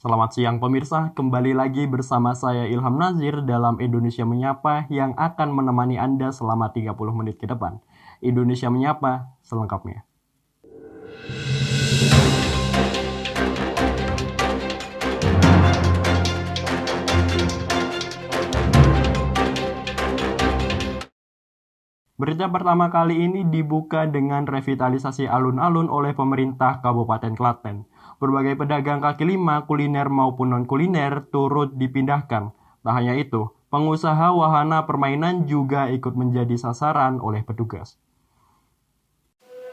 Selamat siang pemirsa, kembali lagi bersama saya Ilham Nazir dalam Indonesia Menyapa yang akan menemani Anda selama 30 menit ke depan. Indonesia Menyapa, selengkapnya. Berita pertama kali ini dibuka dengan revitalisasi alun-alun oleh pemerintah Kabupaten Klaten. Berbagai pedagang kaki lima, kuliner maupun non-kuliner turut dipindahkan. Tak hanya itu, pengusaha wahana permainan juga ikut menjadi sasaran oleh petugas.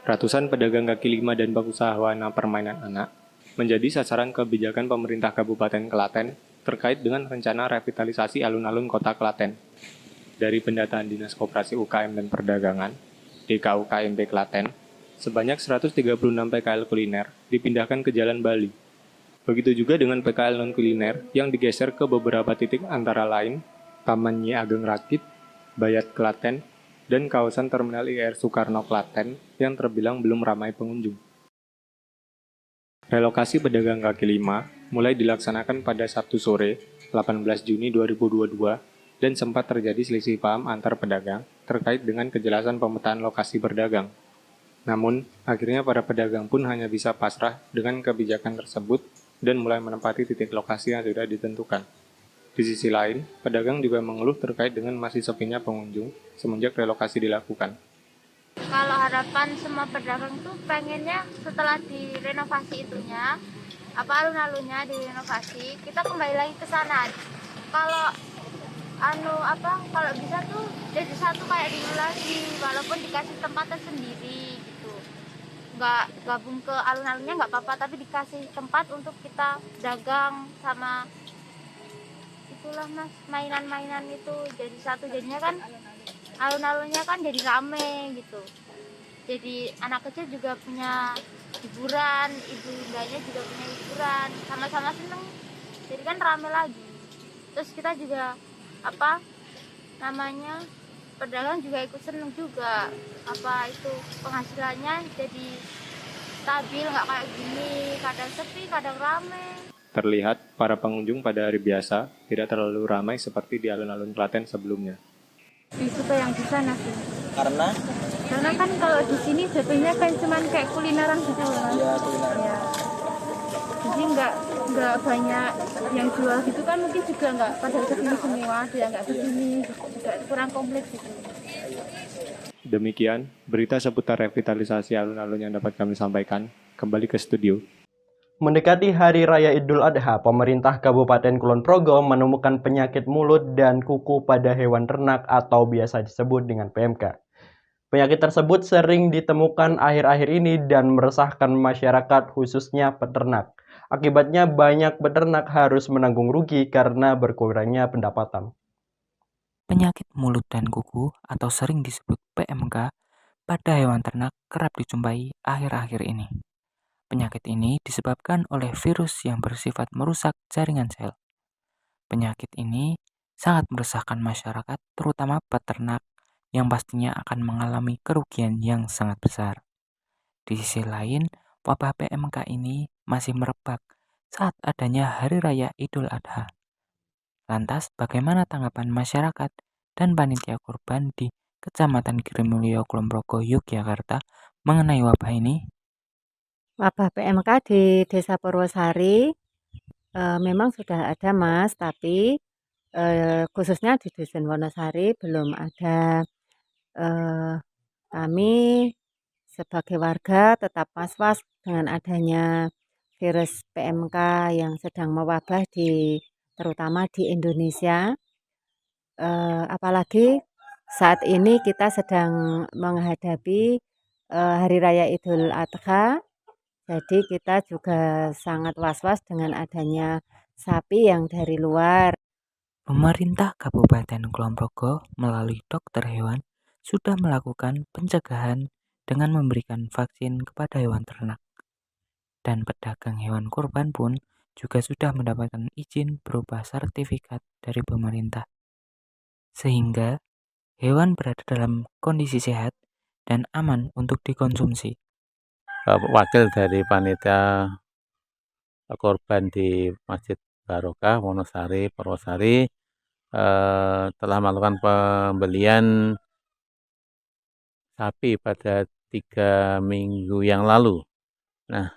Ratusan pedagang kaki lima dan pengusaha wahana permainan anak menjadi sasaran kebijakan pemerintah Kabupaten Klaten terkait dengan rencana revitalisasi alun-alun kota Klaten. Dari pendataan Dinas Koperasi UKM dan Perdagangan, DKUKMP Klaten, sebanyak 136 PKL kuliner dipindahkan ke Jalan Bali. Begitu juga dengan PKL non-kuliner yang digeser ke beberapa titik antara lain Taman Nyi Ageng Rakit, Bayat Klaten, dan kawasan Terminal IR Soekarno Klaten yang terbilang belum ramai pengunjung. Relokasi pedagang kaki lima mulai dilaksanakan pada Sabtu sore, 18 Juni 2022, dan sempat terjadi selisih paham antar pedagang terkait dengan kejelasan pemetaan lokasi berdagang. Namun, akhirnya para pedagang pun hanya bisa pasrah dengan kebijakan tersebut dan mulai menempati titik lokasi yang sudah ditentukan. Di sisi lain, pedagang juga mengeluh terkait dengan masih sepinya pengunjung semenjak relokasi dilakukan. Kalau harapan semua pedagang tuh pengennya setelah direnovasi itunya, alun-alunnya direnovasi, kita kembali lagi ke sana. Kalau kalau bisa tuh jadi satu kayak dulu lagi, walaupun dikasih tempatnya sendiri gitu. Nggak gabung ke alun-alunnya nggak apa-apa, tapi dikasih tempat untuk kita dagang sama itulah mas, mainan-mainan itu jadi satu, jadinya kan alun-alunnya kan jadi rame gitu. Jadi anak kecil juga punya hiburan, ibu indahnya juga punya hiburan, sama-sama seneng. Jadi kan rame lagi. Terus kita juga pedagang juga ikut seneng juga, penghasilannya jadi stabil, nggak kayak gini, kadang sepi kadang rame. Terlihat para pengunjung pada hari biasa tidak terlalu ramai seperti di alun-alun Klaten sebelumnya. Suka yang di sana sih. Karena kan kalau di sini jatuhnya kan cuman kayak kulineran gitu mas. ya kulineran. Ya. Jadi nggak banyak yang jual gitu kan, mungkin juga nggak pada kesini semua, ada yang nggak kesini, juga kurang kompleks gitu. Demikian berita seputar revitalisasi alun-alun yang dapat kami sampaikan. Kembali ke studio. Mendekati Hari Raya Idul Adha, pemerintah Kabupaten Kulon Progo menemukan penyakit mulut dan kuku pada hewan ternak atau biasa disebut dengan PMK. Penyakit tersebut sering ditemukan akhir-akhir ini dan meresahkan masyarakat khususnya peternak. Akibatnya banyak peternak harus menanggung rugi karena berkurangnya pendapatan. Penyakit mulut dan kuku atau sering disebut PMK pada hewan ternak kerap dijumpai akhir-akhir ini. Penyakit ini disebabkan oleh virus yang bersifat merusak jaringan sel. Penyakit ini sangat meresahkan masyarakat, terutama peternak yang pastinya akan mengalami kerugian yang sangat besar. Di sisi lain, wabah PMK ini masih merebak saat adanya Hari Raya Idul Adha. Lantas, bagaimana tanggapan masyarakat dan panitia kurban di Kecamatan Girimulyo, Kulon Progo, Yogyakarta mengenai wabah ini? Wabah PMK di Desa Purwosari memang sudah ada mas, tapi khususnya di Dusun Wonosari belum ada. Kami sebagai warga tetap was-was dengan adanya virus PMK yang sedang mewabah terutama di Indonesia. Apalagi saat ini kita sedang menghadapi Hari Raya Idul Adha. Jadi kita juga sangat was-was dengan adanya sapi yang dari luar. Pemerintah Kabupaten Kulon Progo melalui dokter hewan sudah melakukan pencegahan dengan memberikan vaksin kepada hewan ternak. Dan pedagang hewan kurban pun juga sudah mendapatkan izin berupa sertifikat dari pemerintah. Sehingga hewan berada dalam kondisi sehat dan aman untuk dikonsumsi. Wakil dari panitia korban di Masjid Barokah Wonosari Purwosari telah melakukan pembelian sapi pada 3 minggu yang lalu. Nah,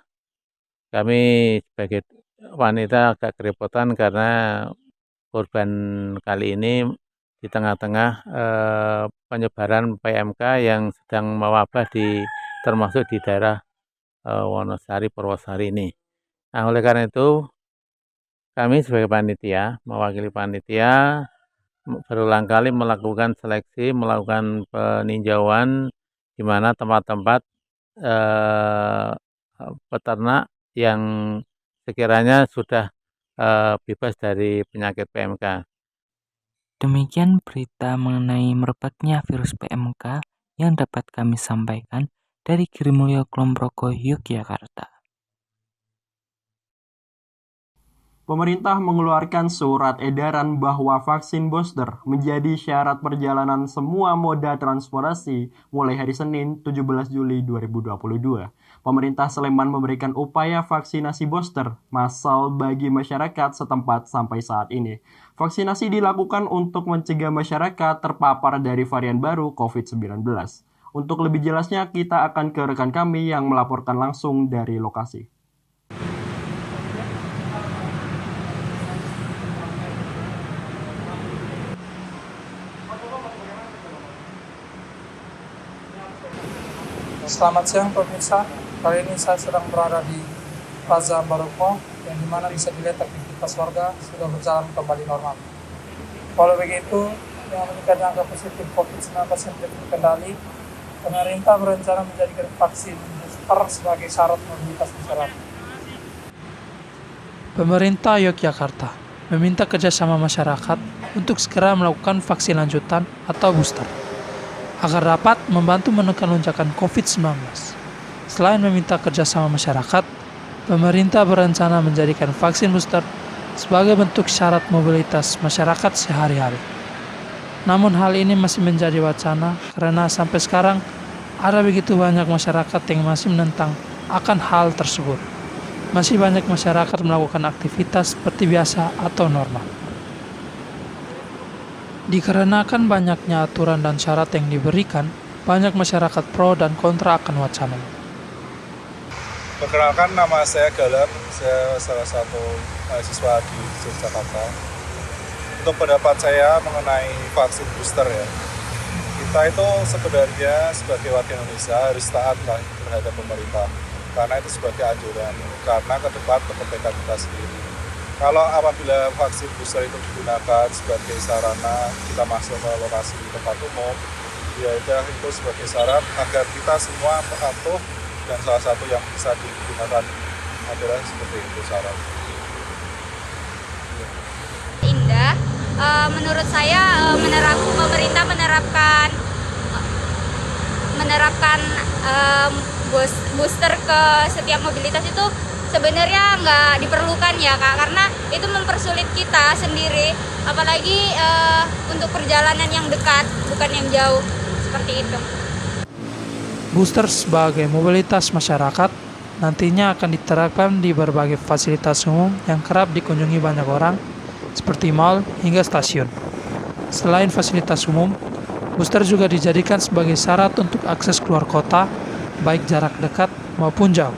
kami sebagai wanita agak kerepotan karena korban kali ini di tengah-tengah penyebaran PMK yang sedang mewabah termasuk di daerah Wonosari Purwosari ini. Nah, oleh karena itu kami sebagai panitia, mewakili panitia berulang kali melakukan seleksi, melakukan peninjauan di mana tempat-tempat peternak yang sekiranya sudah bebas dari penyakit PMK. Demikian berita mengenai merebaknya virus PMK yang dapat kami sampaikan dari Girimulyo Kulon Progo, Yogyakarta. Pemerintah mengeluarkan surat edaran bahwa vaksin booster menjadi syarat perjalanan semua moda transportasi mulai hari Senin 17 Juli 2022. Pemerintah Sleman memberikan upaya vaksinasi booster massal bagi masyarakat setempat sampai saat ini. Vaksinasi dilakukan untuk mencegah masyarakat terpapar dari varian baru COVID-19. Untuk lebih jelasnya, kita akan ke rekan kami yang melaporkan langsung dari lokasi. Selamat siang pemirsa, kali ini saya sedang berada di Plaza Barokah yang dimana bisa dilihat aktivitas warga sudah berjalan kembali normal. Walau begitu, dengan meningkatnya angka positif COVID-19 yang tidak terkendali, pemerintah berencana menjadikan vaksin booster sebagai syarat mobilitas masyarakat. Pemerintah Yogyakarta meminta kerjasama masyarakat untuk segera melakukan vaksin lanjutan atau booster, agar dapat membantu menekan lonjakan COVID-19. Selain meminta kerjasama masyarakat, pemerintah berencana menjadikan vaksin booster sebagai bentuk syarat mobilitas masyarakat sehari-hari. Namun hal ini masih menjadi wacana karena sampai sekarang ada begitu banyak masyarakat yang masih menentang akan hal tersebut. Masih banyak masyarakat melakukan aktivitas seperti biasa atau normal. Dikarenakan banyaknya aturan dan syarat yang diberikan, banyak masyarakat pro dan kontra akan wacana. Perkenalkan, nama saya Galam, saya salah satu mahasiswa di Yogyakarta. Untuk pendapat saya mengenai vaksin booster ya, kita itu sebenarnya sebagai warga Indonesia harus taat lah terhadap pemerintah, karena itu sebagai anjuran, karena ke depan kebaikan kita sendiri. Kalau apabila vaksin booster itu digunakan sebagai sarana kita masuk ke lokasi tempat umum, ya itu sebagai syarat agar kita semua patuh, dan salah satu yang bisa digunakan adalah seperti itu syarat. Indah, menurut saya pemerintah menerapkan booster ke setiap mobilitas itu sebenarnya nggak diperlukan ya Kak, karena itu mempersulit kita sendiri, apalagi untuk perjalanan yang dekat, bukan yang jauh, seperti itu. Booster sebagai mobilitas masyarakat nantinya akan diterapkan di berbagai fasilitas umum yang kerap dikunjungi banyak orang, seperti mal hingga stasiun. Selain fasilitas umum, booster juga dijadikan sebagai syarat untuk akses keluar kota, baik jarak dekat maupun jauh.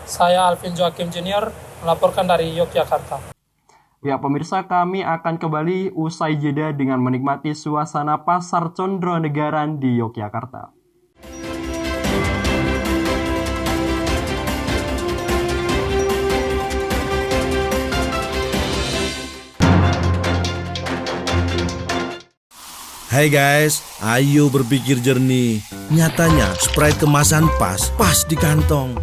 Saya Alvin Joakim Junior, melaporkan dari Yogyakarta. Ya pemirsa, kami akan kembali usai jeda dengan menikmati suasana Pasar Condronegaran di Yogyakarta. Hai guys, ayo berpikir jernih. Nyatanya Sprite kemasan pas di kantong.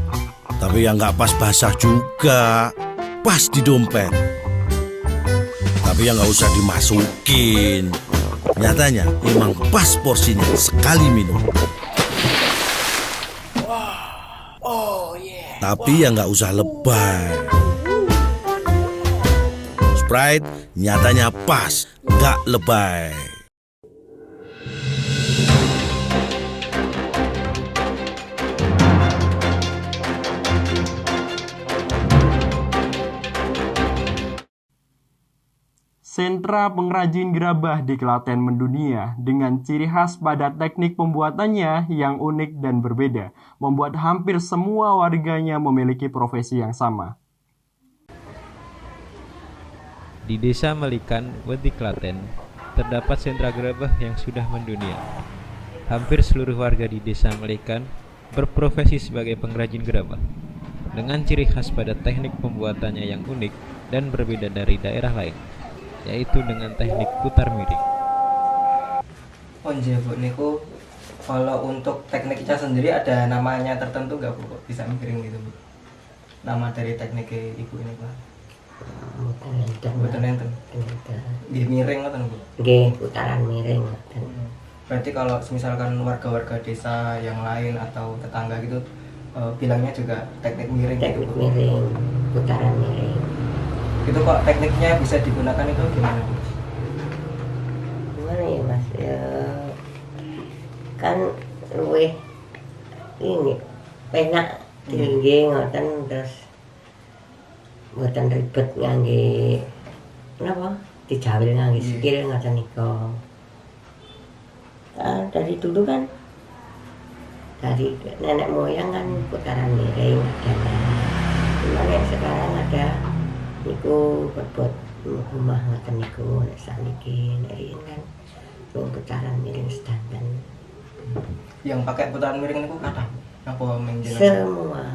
Tapi yang nggak pas basah juga, pas di dompet. Tapi yang nggak usah dimasukin. Nyatanya emang pas porsinya sekali minum. Tapi yang nggak usah lebay. Sprite nyatanya pas, nggak lebay. Sentra pengrajin gerabah di Klaten mendunia dengan ciri khas pada teknik pembuatannya yang unik dan berbeda, membuat hampir semua warganya memiliki profesi yang sama. Di Desa Melikan, Wedi Klaten, terdapat sentra gerabah yang sudah mendunia. Hampir seluruh warga di Desa Melikan berprofesi sebagai pengrajin gerabah, dengan ciri khas pada teknik pembuatannya yang unik dan berbeda dari daerah lain, yaitu dengan teknik putar miring. Onje Bu, niku kalau untuk tekniknya sendiri ada namanya tertentu nggak Bu? Kok bisa miring gitu Bu? Nama dari teknik Ibu ini Pak? Putar enten. Nggih miring ngoten Bu? Nggih, putaran miring. Berarti kalau misalkan warga-warga desa yang lain atau tetangga gitu bilangnya juga teknik miring gitu Bu? Miring, putaran miring. Itu kok tekniknya bisa digunakan itu gimana Bu? Gimana ya Mas? Ya, kan luwih ini penak tinggi ngoten, terus mboten ribet ngangge napa dijawil ngangge sikil ngoten niku. Dari dulu kan dari nenek moyang kan putaran miring ada. Cuman yang sekarang ada niku buat rumah ngoten niku nek sakniki nek kan putaran miring sedanten. Yang pakai putaran miring niku kathah apa menjelaskan? Semua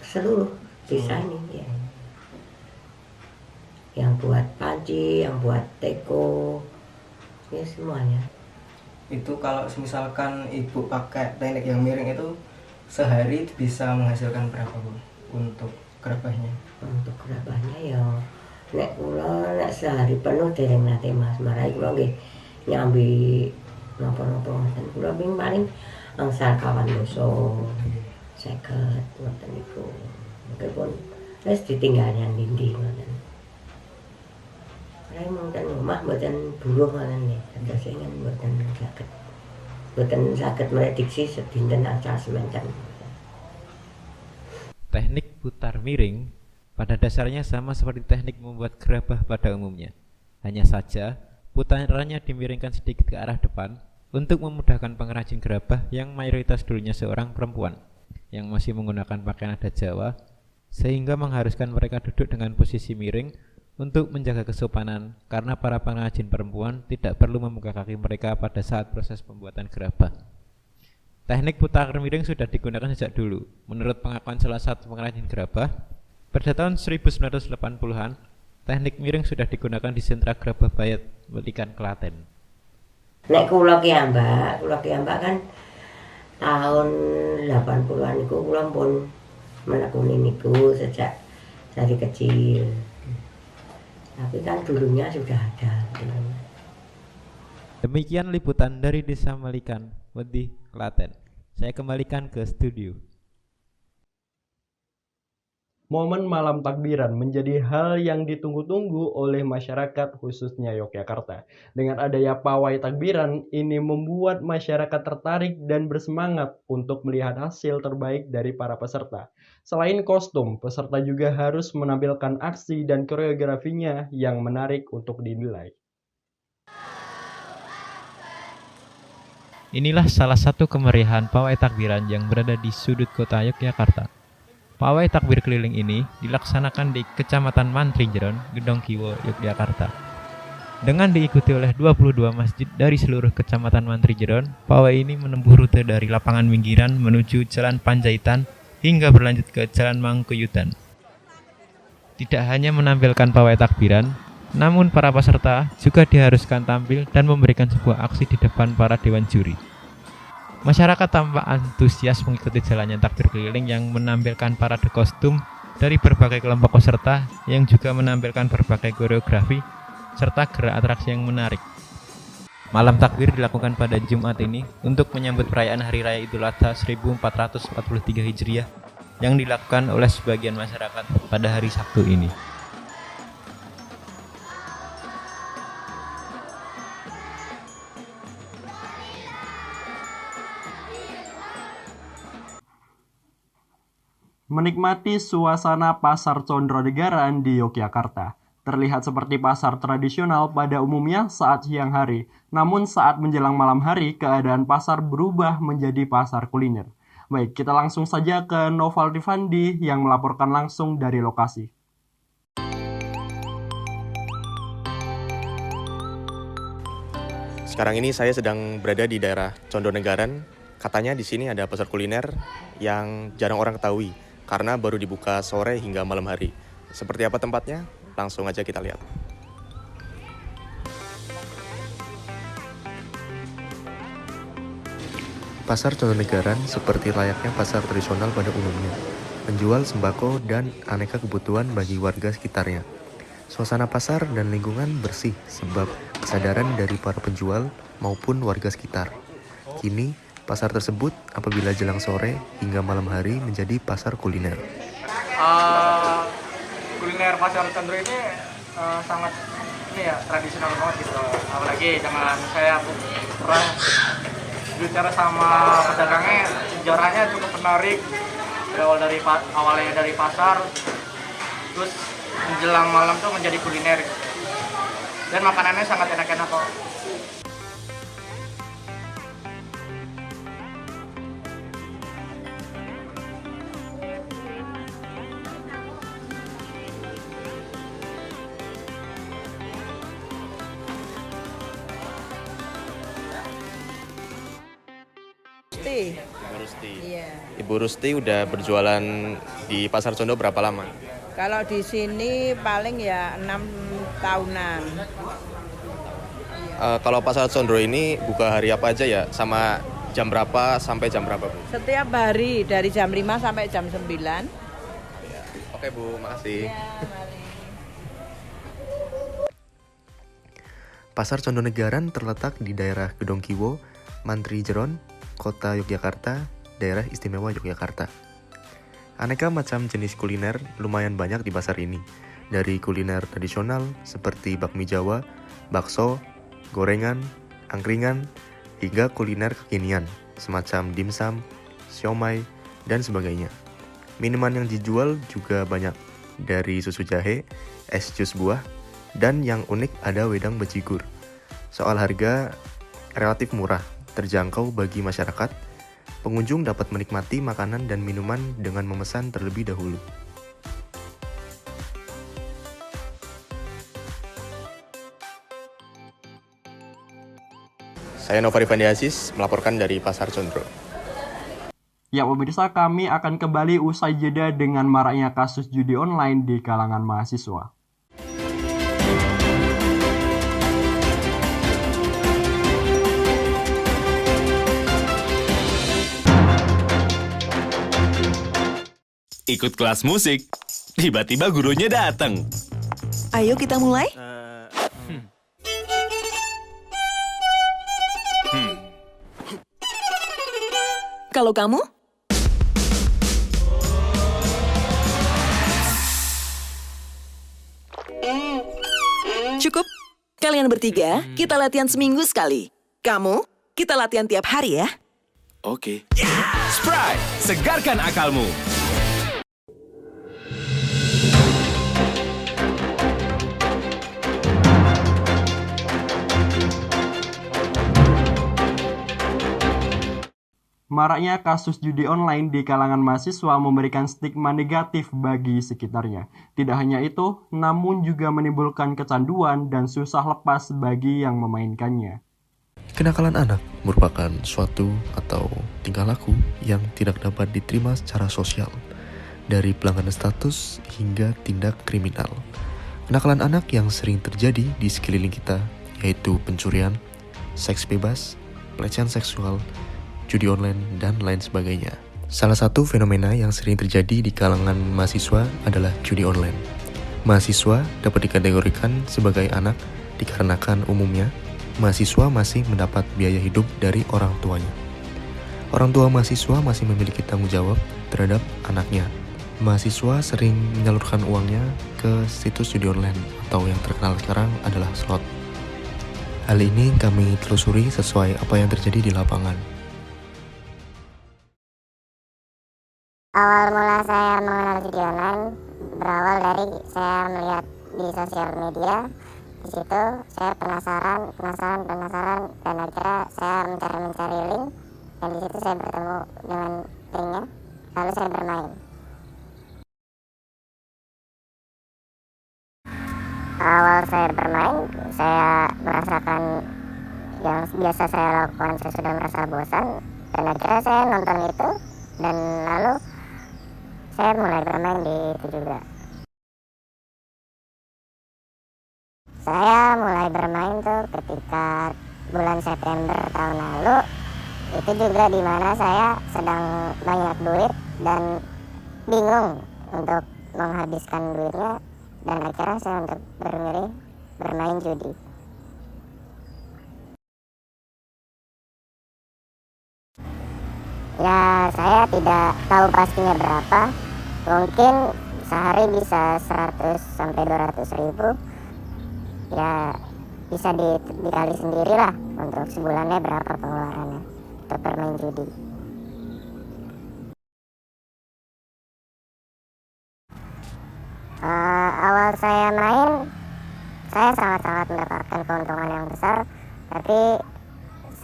seluruh desa ini ya. Yang buat panci, yang buat teko, ya semuanya. Itu kalau misalkan Ibu pakai teknik yang miring itu sehari bisa menghasilkan berapa Bu untuk gerabahnya? Untuk gerabahnya ya nek kula nek sehari penuh dereng nate Mas, marai kula nggih nyambi napa-napa ngoten. Kula paling angsal kawan doso 50 ngoten niku. Meskipun wis ditinggalnya dindi ngoten. Nek mungkin omah mboten buruh ngoten nggih, terus ingin mboten saged memprediksi sedinten angsal semanten. Teknik putar miring pada dasarnya sama seperti teknik membuat gerabah pada umumnya. Hanya saja, putarannya dimiringkan sedikit ke arah depan untuk memudahkan pengrajin gerabah yang mayoritas dulunya seorang perempuan yang masih menggunakan pakaian adat Jawa, sehingga mengharuskan mereka duduk dengan posisi miring untuk menjaga kesopanan karena para pengrajin perempuan tidak perlu membuka kaki mereka pada saat proses pembuatan gerabah. Teknik putar miring sudah digunakan sejak dulu. Menurut pengakuan salah satu pengrajin gerabah, pada tahun 1980-an, teknik miring sudah digunakan di sentra gerabah Bayat, Melikan, Klaten. Nek kula ki ambak kan tahun 80-an niku kula pun menekuni niku sejak dari kecil. Tapi kan dulunya sudah ada. Demikian liputan dari Desa Melikan, Wedi, Klaten. Saya kembalikan ke studio. Momen malam takbiran menjadi hal yang ditunggu-tunggu oleh masyarakat khususnya Yogyakarta. Dengan adanya pawai takbiran, ini membuat masyarakat tertarik dan bersemangat untuk melihat hasil terbaik dari para peserta. Selain kostum, peserta juga harus menampilkan aksi dan koreografinya yang menarik untuk dinilai. Inilah salah satu kemeriahan pawai takbiran yang berada di sudut kota Yogyakarta. Pawai takbir keliling ini dilaksanakan di Kecamatan Mantrijeron, Gedong Kiwo, Yogyakarta. Dengan diikuti oleh 22 masjid dari seluruh Kecamatan Mantrijeron, pawai ini menempuh rute dari lapangan Minggiran menuju Jalan Panjaitan hingga berlanjut ke Jalan Mangkuyudan. Tidak hanya menampilkan pawai takbiran, namun para peserta juga diharuskan tampil dan memberikan sebuah aksi di depan para dewan juri. Masyarakat tampak antusias mengikuti jalannya takbir keliling yang menampilkan parade kostum dari berbagai kelompok peserta yang juga menampilkan berbagai koreografi serta gerak atraksi yang menarik. Malam takbir dilakukan pada Jumat ini untuk menyambut perayaan Hari Raya Idul Adha 1443 Hijriah yang dilakukan oleh sebagian masyarakat pada hari Sabtu ini. Menikmati suasana Pasar Condronegaraan di Yogyakarta. Terlihat seperti pasar tradisional pada umumnya saat siang hari, namun saat menjelang malam hari, keadaan pasar berubah menjadi pasar kuliner. Baik, kita langsung saja ke Noval Rifandi yang melaporkan langsung dari lokasi. Sekarang ini saya sedang berada di daerah Condonegara. Katanya di sini ada pasar kuliner yang jarang orang ketahui karena baru dibuka sore hingga malam hari. Seperti apa tempatnya? Langsung aja kita lihat. Pasar Condonegara seperti layaknya pasar tradisional pada umumnya, menjual sembako dan aneka kebutuhan bagi warga sekitarnya. Suasana pasar dan lingkungan bersih sebab kesadaran dari para penjual maupun warga sekitar. Kini, pasar tersebut apabila jelang sore hingga malam hari menjadi pasar kuliner. Kuliner pasar Condro ini sangat tradisional banget gitu. Apalagi dengan saya pernah bicara sama pedagangnya, sejarahnya cukup menarik. Awalnya dari pasar, terus menjelang malam tuh menjadi kuliner. Dan makanannya sangat enak-enak kok. Ibu Rusti. Iya. Ibu Rusti udah berjualan di Pasar Condo berapa lama? Kalau di sini paling ya 6 tahunan. Kalau Pasar Condo ini buka hari apa aja ya? Sama jam berapa sampai jam berapa, Bu? Setiap hari dari jam 5 sampai jam 9. Oke, Bu, makasih. Ya, mari. Pasar Condonegara terletak di daerah Gedong Kiwo, Mantri Jeron, Kota Yogyakarta, Daerah Istimewa Yogyakarta. Aneka macam jenis kuliner lumayan banyak di pasar ini. Dari kuliner tradisional seperti bakmi Jawa, bakso, gorengan, angkringan, hingga kuliner kekinian semacam dimsum, siomay, dan sebagainya. Minuman yang dijual juga banyak, dari susu jahe, es jus buah, dan yang unik ada wedang bajigur. Soal harga, relatif murah, terjangkau bagi masyarakat. Pengunjung dapat menikmati makanan dan minuman dengan memesan terlebih dahulu. Saya Nova Rifandi Aziz melaporkan dari Pasar Condro. Ya pemirsa, kami akan kembali usai jeda dengan maraknya kasus judi online di kalangan mahasiswa. Ikut kelas musik, tiba-tiba gurunya datang. Ayo kita mulai. Kalau kamu? Cukup. Kalian bertiga, kita latihan seminggu sekali. Kamu, kita latihan tiap hari ya. Oke. Sprite, segarkan akalmu. Maraknya kasus judi online di kalangan mahasiswa memberikan stigma negatif bagi sekitarnya. Tidak hanya itu, namun juga menimbulkan kecanduan dan susah lepas bagi yang memainkannya. Kenakalan anak merupakan suatu atau tingkah laku yang tidak dapat diterima secara sosial, dari pelanggaran status hingga tindak kriminal. Kenakalan anak yang sering terjadi di sekeliling kita yaitu pencurian, seks bebas, pelecehan seksual, judi online, dan lain sebagainya. Salah satu fenomena yang sering terjadi di kalangan mahasiswa adalah judi online. Mahasiswa dapat dikategorikan sebagai anak dikarenakan umumnya mahasiswa masih mendapat biaya hidup dari orang tuanya. Orang tua mahasiswa masih memiliki tanggung jawab terhadap anaknya. Mahasiswa sering menyalurkan uangnya ke situs judi online atau yang terkenal sekarang adalah slot. Hal ini kami telusuri sesuai apa yang terjadi di lapangan. Awal mula saya mengenal judi online berawal dari saya melihat di sosial media. Di situ saya penasaran dan akhirnya saya mencari link, dan di situ saya bertemu dengan linknya, lalu saya bermain. Awal saya bermain, saya merasakan yang biasa saya lakukan, saya sudah merasa bosan, dan akhirnya saya nonton itu, dan lalu saya mulai bermain di itu juga. Saya mulai bermain tuh ketika bulan September tahun lalu. Itu juga dimana saya sedang banyak duit dan bingung untuk menghabiskan duitnya, dan akhirnya saya untuk bermilih bermain judi. Ya, saya tidak tahu pastinya berapa, mungkin sehari bisa 100 sampai 200 ribu. Ya, bisa dikali sendiri lah untuk sebulannya berapa pengeluarannya untuk bermain judi. Awal saya main, saya sangat-sangat mendapatkan keuntungan yang besar, tapi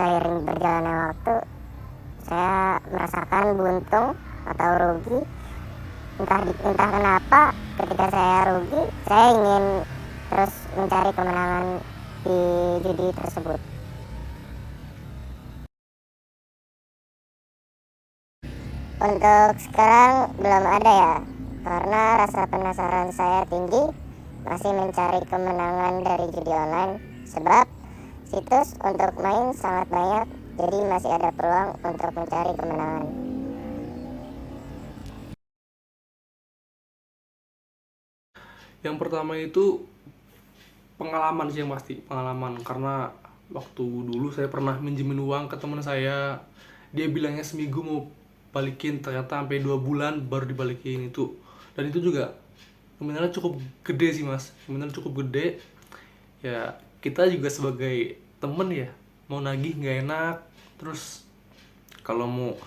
seiring berjalannya waktu, saya merasakan buntung atau rugi. Entah kenapa ketika saya rugi, saya ingin terus mencari kemenangan di judi tersebut. Untuk sekarang belum ada ya, karena rasa penasaran saya tinggi, masih mencari kemenangan dari judi online, sebab situs untuk main sangat banyak, jadi masih ada peluang untuk mencari kemenangan. Yang pertama itu pengalaman sih, yang pasti pengalaman, karena waktu dulu saya pernah minjemin uang ke teman saya, dia bilangnya seminggu mau balikin, ternyata sampai 2 bulan baru dibalikin itu. Dan itu juga nominalnya cukup gede sih mas, nominalnya cukup gede. Ya kita juga sebagai temen ya, mau nagih nggak enak, terus kalau mau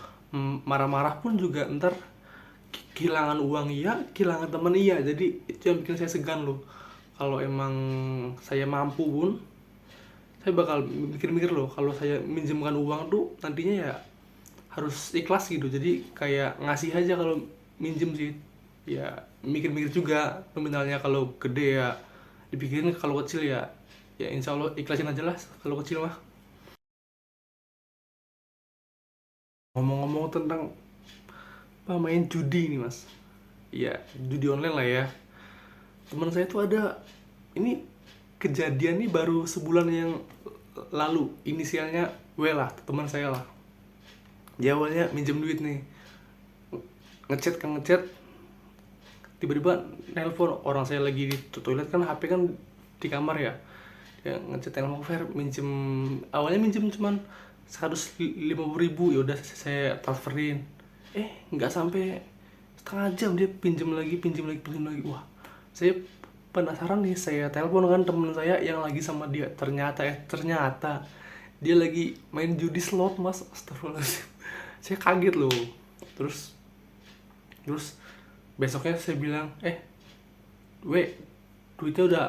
marah-marah pun juga ntar kehilangan uang iya, kehilangan temen iya. Jadi itu yang bikin saya segan loh. Kalau emang saya mampu pun, saya bakal mikir-mikir loh, kalau saya minjemkan uang tuh nantinya ya harus ikhlas gitu. Jadi kayak ngasih aja kalau minjem sih. Ya mikir-mikir juga nominalnya, kalau gede ya dipikirin, kalau kecil ya insya Allah ikhlasin aja lah kalau kecil mah. Ngomong-ngomong tentang main judi nih mas, ya judi online lah ya. Teman saya tuh ada, ini kejadian nih baru sebulan yang lalu, inisialnya W lah, teman saya lah. Dia awalnya minjem duit nih, ngechat, tiba-tiba nelpon, orang saya lagi di toilet kan, HP kan di kamar ya. Dia ngechat, telepon, awalnya minjem cuman 150.000, ya udah saya transferin. Nggak sampai setengah jam dia pinjam lagi. Wah, saya penasaran nih, saya telepon kan temen saya yang lagi sama dia. Ternyata dia lagi main judi slot mas. Astagfirullahaladzim, saya kaget loh. Terus besoknya saya bilang, duitnya udah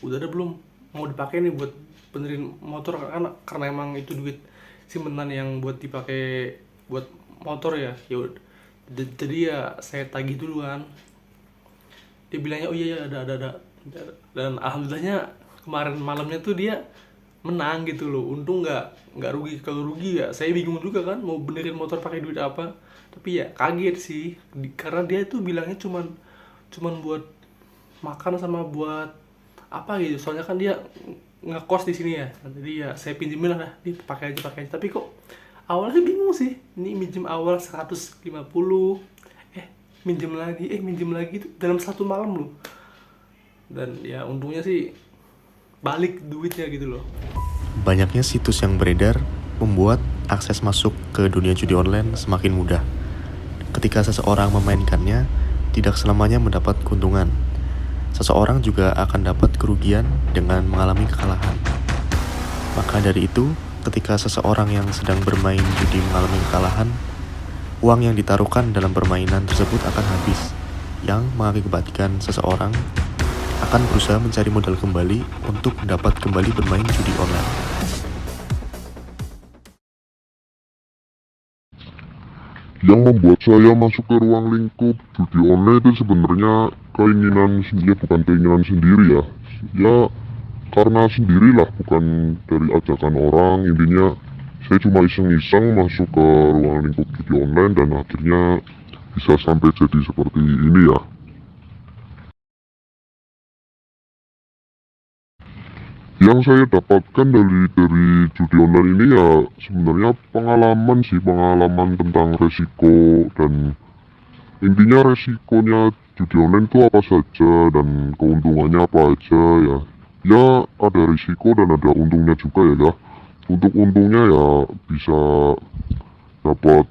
ada belum, mau dipakai nih buat benerin motor, karena emang itu duit simpenan yang buat dipakai buat motor ya. Jadi ya saya tagih duluan. Dia bilangnya oh iya ada. Dan alhamdulillahnya kemarin malamnya tuh dia menang gitu loh. Untung nggak rugi. Kalau rugi ya saya bingung juga kan mau benerin motor pakai duit apa. Tapi ya kaget sih, karena dia tuh bilangnya cuman buat makan sama buat apa gitu. Soalnya kan dia ngekos di sini ya. Jadi ya saya pinjemin lah, pakai aja. Tapi kok awalnya bingung sih. Ini minjem awal 150, minjem lagi itu dalam 1 malam loh. Dan ya untungnya sih balik duitnya gitu loh. Banyaknya situs yang beredar membuat akses masuk ke dunia judi online semakin mudah. Ketika seseorang memainkannya, tidak selamanya mendapat keuntungan. Seseorang juga akan dapat kerugian dengan mengalami kekalahan. Maka dari itu, ketika seseorang yang sedang bermain judi mengalami kekalahan, uang yang ditaruhkan dalam permainan tersebut akan habis, yang mengakibatkan seseorang akan berusaha mencari modal kembali untuk dapat kembali bermain judi online. Yang membuat saya masuk ke ruang lingkup judi online itu sebenarnya keinginan sendiri, bukan keinginan sendiri ya. Ya karena sendirilah, bukan dari ajakan orang. Intinya saya cuma iseng-iseng masuk ke ruang lingkup judi online dan akhirnya bisa sampai jadi seperti ini ya. Yang saya dapatkan dari judi online ini ya sebenarnya pengalaman tentang resiko, dan intinya resikonya judi online itu apa saja dan keuntungannya apa aja ya. Ya ada risiko dan ada untungnya juga ya. Untuk untungnya ya bisa dapat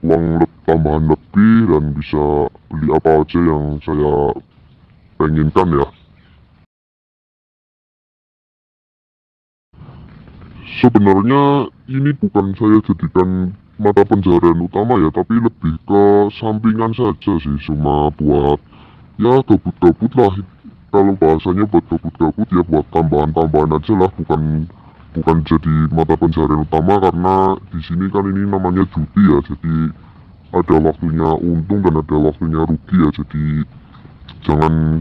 uang tambahan lebih dan bisa beli apa aja yang saya penginkan ya. Sebenarnya ini bukan saya jadikan mata pencaharian utama ya, tapi lebih ke sampingan saja sih, cuma buat ya gabut-gabut lah. Kalau bahasanya buat gabut-gabut ya buat tambahan-tambahan aja lah, bukan jadi mata pencaharian utama, karena di sini kan ini namanya judi ya, jadi ada waktunya untung dan ada waktunya rugi ya, jadi jangan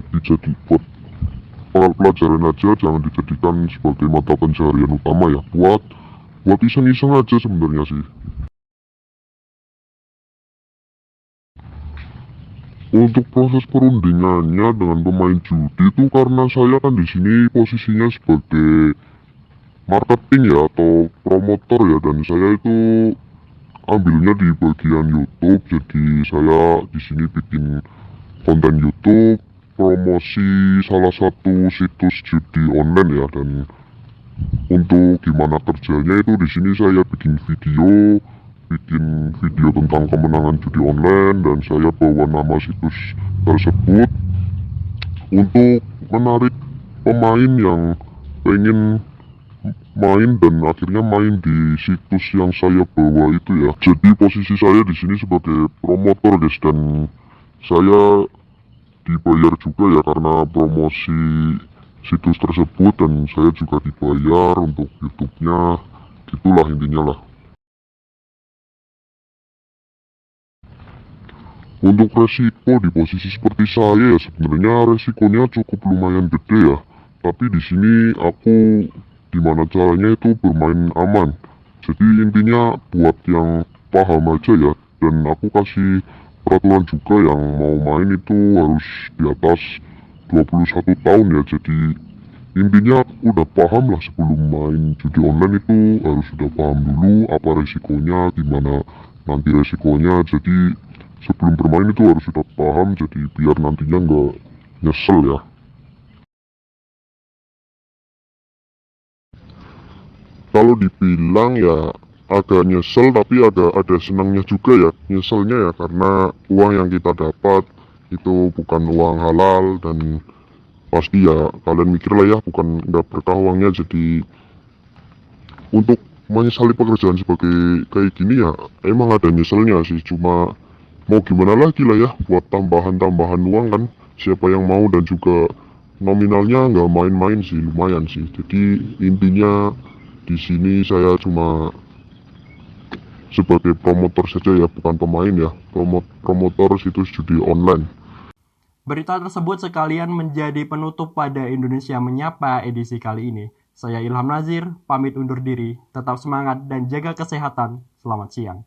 buat pelajaran aja, jangan dijadikan sebagai mata pencaharian utama ya, buat iseng-iseng aja sebenarnya sih. Untuk proses perundingannya dengan pemain judi itu karena saya kan di sini posisinya sebagai marketing ya atau promotor ya, dan saya itu ambilnya di bagian YouTube. Jadi saya di sini bikin konten YouTube promosi salah satu situs judi online ya, dan untuk gimana kerjanya itu di sini saya bikin video tentang kemenangan judi online, dan saya bawa nama situs tersebut untuk menarik pemain yang pengen main dan akhirnya main di situs yang saya bawa itu ya. Jadi posisi saya di sini sebagai promotor guys, dan saya dibayar juga ya karena promosi situs tersebut, dan saya juga dibayar untuk YouTube-nya, gitulah intinya lah. Untuk resiko di posisi seperti saya ya sebenarnya resikonya cukup lumayan gede ya, tapi di sini aku gimana caranya itu bermain aman. Jadi intinya buat yang paham aja ya, dan aku kasih peraturan juga yang mau main itu harus di atas 21 tahun ya. Jadi intinya udah paham lah sebelum main judi online itu, harus sudah paham dulu apa resikonya, gimana nanti resikonya. Jadi sebelum bermain itu harus sudah paham, jadi biar nantinya nggak nyesel ya. Kalau dibilang ya agak nyesel, tapi ada senangnya juga ya. Nyeselnya ya karena uang yang kita dapat itu bukan uang halal, dan pasti ya kalian mikir lah ya, bukan nggak berkah uangnya. Jadi untuk menyesali pekerjaan sebagai kayak gini ya emang ada nyeselnya sih, cuma mau gimana lagi lah ya, buat tambahan uang kan siapa yang mau, dan juga nominalnya nggak main-main sih, lumayan sih. Jadi intinya di sini saya cuma sebagai promotor saja ya, bukan pemain ya, promotor situs judi online. Berita tersebut sekalian menjadi penutup pada Indonesia Menyapa edisi kali ini. Saya Ilham Nazir, pamit undur diri, tetap semangat dan jaga kesehatan. Selamat siang.